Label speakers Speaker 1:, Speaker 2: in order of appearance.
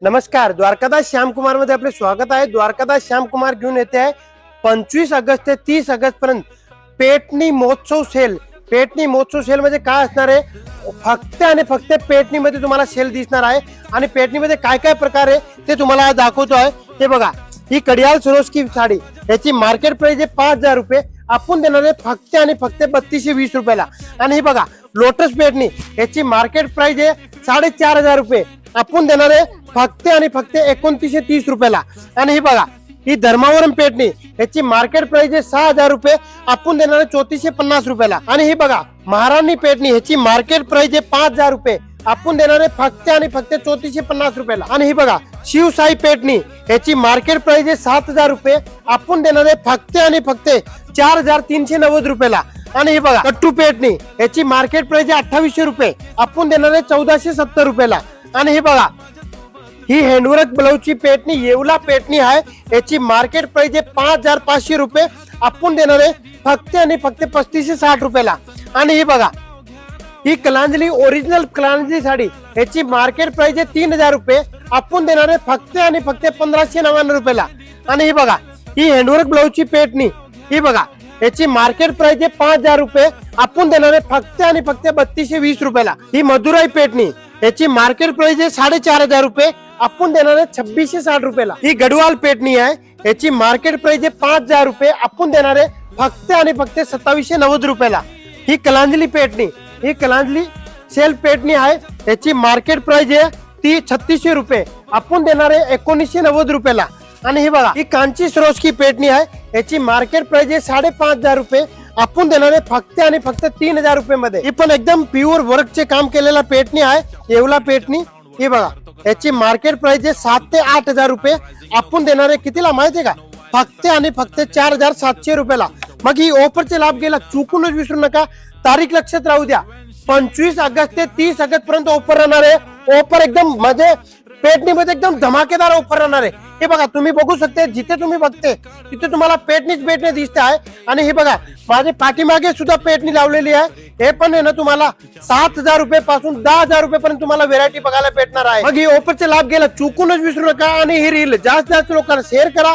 Speaker 1: नमस्कार, द्वारकादास श्यामकुमार मध्ये आपले स्वागत आहे। द्वारकादास श्यामकुमार घेऊन येते आहे 25 ऑगस्ट ते 30 ऑगस्ट पर्यंत पेटणी महोत्सव सेल। पेटणी महोत्सव सेल म्हणजे काय असणार आहे? फक्त आणि फक्त पेटणी मध्ये तुम्हाला सेल दिसणार आहे आणि पेटणी मध्ये काय काय प्रकार आहे ते तुम्हाला दाखवतो आहे। हे बघा, ही कडियाल सरोस्की साडी, याची मार्केट प्राइस आहे 5000 रुपये, आपण देणार आहे फक्त आणि फक्त 3220 रुपयाला। आणि हे बघा, लोटस पेटणी, याची मार्केट प्राइस आहे 4500 रुपये, आपण देणार आहे फक्त आणि फक्त 2930 रुपयाला। आणि हे बघा, ही धर्मावरम पेटणी, याची मार्केट प्राइस आहे 6000 रुपये, आपण देणार आहे 3450 रुपयाला। आणि हे बघा, महाराणी पेटणी, याची मार्केट प्राइस आहे 5000 रुपये, आपण देणार आहे फक्त आणि फक्त 3450 रुपयाला। आणि हे बघा, शिवसाई पेटणी, याची मार्केट प्राइस आहे 7000 रुपये, आपण देणार आहे फक्त आणि फक्त 4390 रुपयाला। आणि हे बघा, कट्टू पेटणी, याची मार्केट प्राइस आहे 2800 रुपये, आपण देणार आहे 1470 रुपयाला। आणि हे बघा, ही हँडवर्क ब्लाउजची पेटणी, येवला पेटणी आहे, याची मार्केट प्राइस आहे 5500 रुपये, आपण देणार आहे फक्त आणि फक्त 3560 रुपयाला। आणि हे बघा, ही कलांजली ओरिजिनल कलांजली साडी, याची मार्केट प्राइस आहे 3000 रुपये, आपण देणार आहे फक्त आणि फक्त 1599 रुपयाला। आणि हे बघा, ही हँडवर्क ब्लाउजची पेटणी, ही बघा, याची मार्केट प्राइस आहे 5000 रुपये, आपण देणार आहे फक्त आणि फक्त 3220 रुपयाला। ही मदुराई पेटणी, याची मार्केट प्राइस आहे 4500 रुपये, आपण देणार आहे 2660 रुपयाला। ही गडवाल पेटणी आहे, याची मार्केट प्राइस आहे 5000 रुपये, आपण देणार आहे फक्त आणि फक्त 2790 रुपयाला। ही कलांजली पेटणी, ही कलांजली सेल्फ पेटणी आहे, याची मार्केट प्राइस आहे 3600 रुपये, आपण देणार आहे 1990 रुपयाला। आणि हे बघा, ही कांची सरोस्की पेटणी आहे, याची मार्केट प्राइस आहे 5500 रुपये, आपण देणार आहे फक्त आणि फक्त 3000 रुपये मध्ये। ही पण एकदम प्युअर वर्कचे काम केलेला पेटणी आहे, येवला पेटणी। हे बघा, याची मार्केट प्राइस आहे 7 ते 8000 रुपये, आपण देणार आहे कितीला माहितीये का? फक्त आणि फक्त 4700 रुपयाला। मग ही ऑफरचे लाभ घ्यायला चुकूनच विसरू नका, तारीख लक्षात राहू द्या, 25 ऑगस्ट ते 30 ऑगस्ट पर्यंत ऑफर राहणार आहे। ऑफर एकदम म्हणजे पेटणीमध्ये एकदम धमाकेदार ऑफर राहणार आहे। हे बघा, तुम्ही बघू शकते, जिथे तुम्ही बघते तिथे तुम्हाला पेटणीच पेटणी दिसते आहे। आणि हे बघा, माझे पाठीमागे सुद्धा पेटणी लावलेली आहे, हे पण आहे ना तुम्हाला 7000 रुपये पासून 10000 रुपये पर्यंत तुम्हाला व्हेरायटी बघायला भेटणार आहे। मग ही ऑफरचे लाभ घ्यायला चुकूनच विसरू नका आणि ही रील जास्त लोकांना शेअर करा।